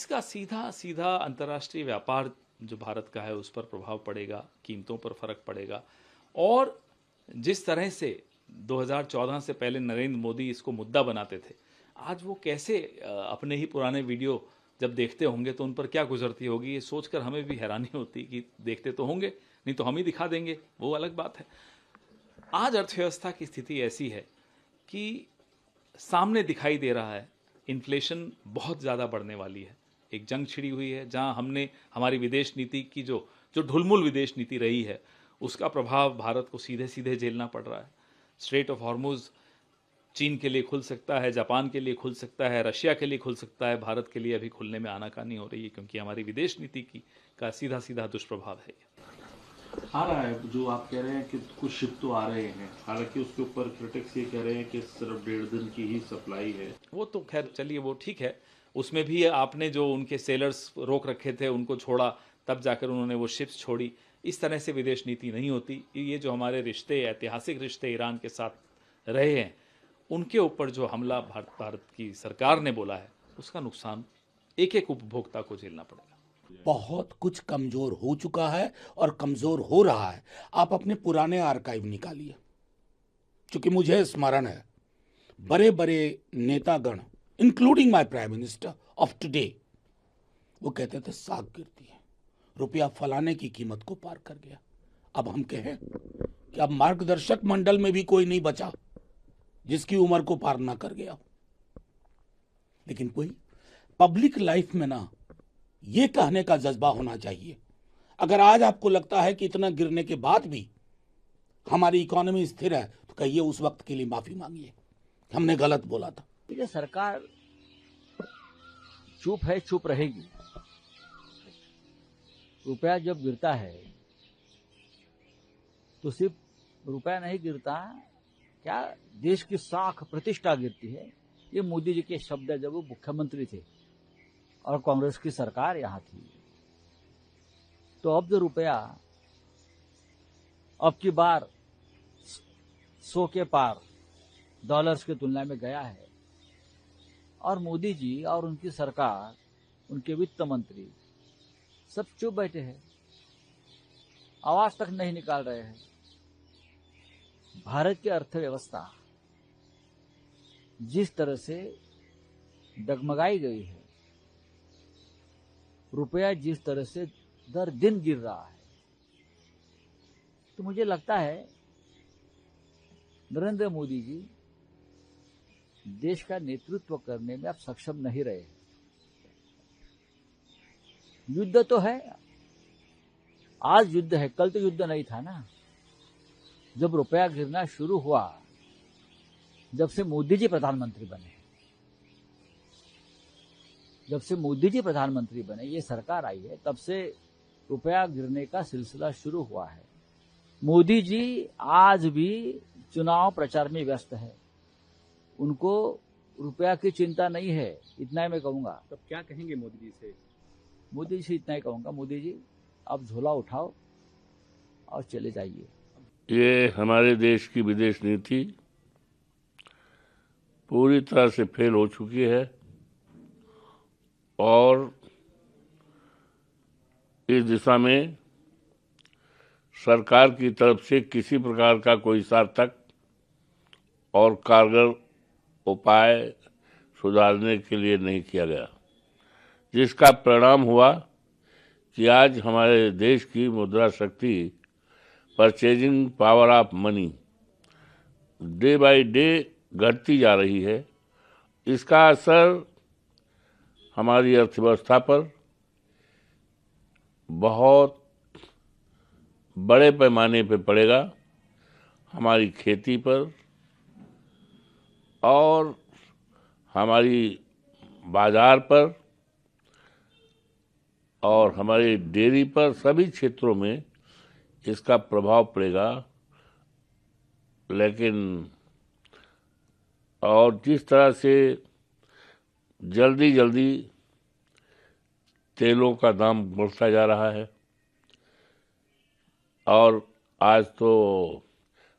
इसका सीधा सीधा अंतर्राष्ट्रीय व्यापार जो भारत का है उस पर प्रभाव पड़ेगा, कीमतों पर फर्क पड़ेगा। और जिस तरह से 2014 से पहले नरेंद्र मोदी इसको मुद्दा बनाते थे, आज वो कैसे अपने ही पुराने वीडियो जब देखते होंगे तो उन पर क्या गुजरती होगी, ये सोचकर हमें भी हैरानी होती कि देखते तो होंगे, नहीं तो हम ही दिखा देंगे, वो अलग बात है। आज अर्थव्यवस्था की स्थिति ऐसी है कि सामने दिखाई दे रहा है इन्फ्लेशन बहुत ज़्यादा बढ़ने वाली है। एक जंग छिड़ी हुई है जहां हमने हमारी विदेश नीति की जो जो ढुलमुल विदेश नीति रही है उसका प्रभाव भारत को सीधे सीधे झेलना पड़ रहा है। स्ट्रेट ऑफ हॉर्मुज चीन के लिए खुल सकता है, जापान के लिए खुल सकता है, रशिया के लिए खुल सकता है, भारत के लिए अभी खुलने में आनाकानी हो रही है क्योंकि हमारी विदेश नीति की का सीधा सीधा दुष्प्रभाव है। आ रहा है जो आप कह रहे हैं कि कुछ शिप तो आ रहे हैं, हालांकि उसके ऊपर क्रिटिक्स ये कह रहे हैं कि सिर्फ 1.5 दिन की ही सप्लाई है। वो तो खैर चलिए वो ठीक है, उसमें भी आपने जो उनके सेलर्स रोक रखे थे उनको छोड़ा, तब जाकर उन्होंने वो शिप्स छोड़ी। इस तरह से विदेश नीति नहीं होती। ये जो हमारे रिश्ते, ऐतिहासिक रिश्ते ईरान के साथ रहे हैं, उनके ऊपर जो हमला भारत की सरकार ने बोला है उसका नुकसान एक एक उपभोक्ता को झेलना पड़ेगा। बहुत कुछ कमजोर हो चुका है और कमजोर हो रहा है। आप अपने पुराने आर्काइव निकालिए, क्योंकि मुझे स्मरण है बड़े बड़े नेतागण including my prime minister of today, वो कहते थे साख गिरती है, रुपया फलाने की कीमत को पार कर गया। अब हम कहें कि अब मार्गदर्शक मंडल में भी कोई नहीं बचा जिसकी उम्र को पार ना कर गया। लेकिन कोई पब्लिक लाइफ में ना ये कहने का जज्बा होना चाहिए। अगर आज आपको लगता है कि इतना गिरने के बाद भी हमारी इकोनॉमी स्थिर है तो कहिए उस वक्त के लिए माफी मांगिए, हमने गलत बोला था। ये सरकार चुप है, चुप रहेगी। रुपया जब गिरता है तो सिर्फ रुपया नहीं गिरता, क्या देश की साख प्रतिष्ठा गिरती है। ये मोदी जी के शब्द है जब वो मुख्यमंत्री थे और कांग्रेस की सरकार यहां थी। तो अब जो रुपया अब की बार 100 के पार डॉलर्स की तुलना में गया है और मोदी जी और उनकी सरकार, उनके वित्त मंत्री सब चुप बैठे हैं, आवाज तक नहीं निकाल रहे हैं। भारत की अर्थव्यवस्था जिस तरह से डगमगाई गई है, रुपया जिस तरह से दर दिन गिर रहा है, तो मुझे लगता है नरेंद्र मोदी जी देश का नेतृत्व करने में अब सक्षम नहीं रहे। युद्ध तो है, आज युद्ध है, कल तो युद्ध नहीं था ना। जब रुपया गिरना शुरू हुआ, जब से मोदी जी प्रधानमंत्री बने, जब से मोदी जी प्रधानमंत्री बने, ये सरकार आई है, तब से रुपया गिरने का सिलसिला शुरू हुआ है। मोदी जी आज भी चुनाव प्रचार में व्यस्त है, उनको रुपया की चिंता नहीं है, इतना ही मैं कहूंगा। तब क्या कहेंगे मोदी जी से? मोदी जी से इतना ही कहूंगा, मोदी जी अब झोला उठाओ और चले जाइए। ये हमारे देश की विदेश नीति पूरी तरह से फेल हो चुकी है और इस दिशा में सरकार की तरफ से किसी प्रकार का कोई सार्थक और कारगर उपाय सुधारने के लिए नहीं किया गया, जिसका परिणाम हुआ कि आज हमारे देश की मुद्रा शक्ति, purchasing power of money day by day घटती जा रही है। इसका असर हमारी अर्थव्यवस्था पर बहुत बड़े पैमाने पर पड़ेगा, हमारी खेती पर और हमारी बाजार पर और हमारी डेयरी पर, सभी क्षेत्रों में इसका प्रभाव पड़ेगा। लेकिन और जिस तरह से जल्दी जल्दी तेलों का दाम बढ़ता जा रहा है और आज तो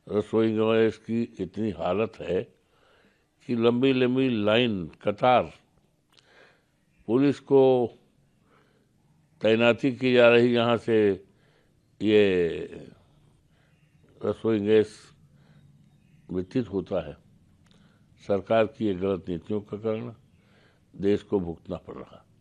रसोई गैस की इतनी हालत है कि लंबी लंबी लाइन, कतार पुलिस को तैनाती की जा रही जहाँ से ये रसोई गैस वितरित होता है, सरकार की ये गलत नीतियों का कारण देश को भुगतना पड़ रहा है।